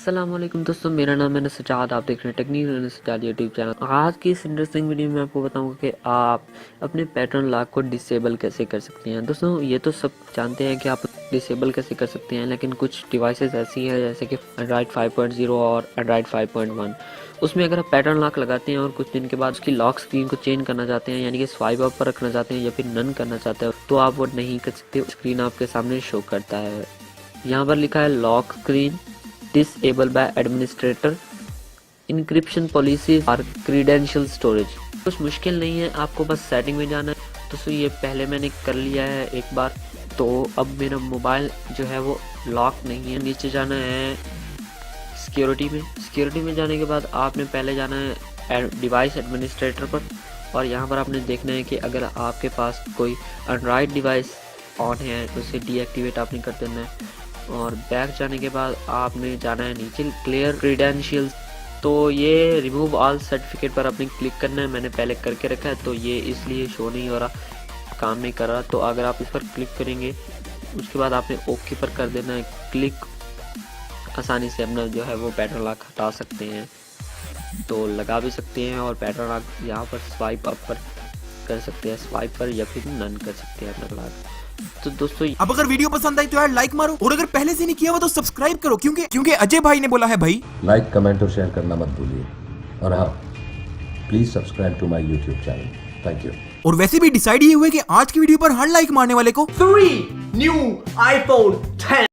अस्सलामुअलैकुम दोस्तों, मेरा नाम है सजाद। आप देख रहे हैं टेक्निकल सजाद यूट्यूब चैनल। आज की इस इंटरेस्टिंग वीडियो में आपको बताऊंगा कि आप अपने पैटर्न लॉक को डिसेबल कैसे कर सकते हैं। दोस्तों, ये तो सब जानते हैं कि आप डिसेबल कैसे कर सकते हैं, लेकिन कुछ डिवाइसेस ऐसी हैं जैसे कि एंड्रॉयड 5.0 और एंड्रॉयड 5.1, उसमें अगर आप पैटर्न लॉक लगाते हैं और कुछ दिन के बाद उसकी लॉक स्क्रीन को चेंज करना चाहते हैं, यानी कि स्वाइप अप पर रखना चाहते हैं या फिर नन करना चाहते हैं, तो आप वो नहीं कर सकते। स्क्रीन आपके सामने शो करता है, यहाँ पर लिखा है lock screen disable by administrator, encryption policy और क्रेडेंशियल स्टोरेज। कुछ मुश्किल नहीं है, आपको बस सेटिंग में जाना है। तो ये पहले मैंने कर लिया है एक बार, तो अब मेरा मोबाइल जो है वो लॉक नहीं है। नीचे जाना है सिक्योरिटी में जाने के बाद आपने पहले जाना है डिवाइस एडमिनिस्ट्रेटर पर, और यहाँ पर आपने देखना है कि अगर आपके पास कोई एंड्रॉयड डिवाइस ऑन है तो उसे डीएक्टिवेट आपने कर देना है। और बैक जाने के बाद आपने जाना है नीचे क्लियर क्रेडेंशियल्स, तो ये रिमूव ऑल सर्टिफिकेट पर आपने क्लिक करना है। मैंने पहले करके रखा है तो ये इसलिए शो नहीं हो रहा, काम नहीं कर रहा। तो अगर आप इस पर क्लिक करेंगे उसके बाद आपने ओके पर कर देना है क्लिक। आसानी से अपना जो है वो पैटर्न लॉक हटा सकते हैं, तो लगा भी सकते हैं और पैटर्न लॉक यहाँ पर स्वाइप अप पर कर सकते हैं, स्वाइप पर या फिर नन कर सकते हैं अपना लॉक। तो दोस्तों, अब अगर वीडियो पसंद आई तो यार लाइक मारो, और अगर पहले से नहीं किया हुआ तो सब्सक्राइब करो, क्योंकि अजय भाई ने बोला है भाई। लाइक, कमेंट और शेयर करना मत भूलिए, और हाँ, please subscribe to my YouTube channel. Thank you. और वैसे भी डिसाइड ये हुआ कि आज की वीडियो पर हर लाइक मारने वाले को 3 new iPhone 10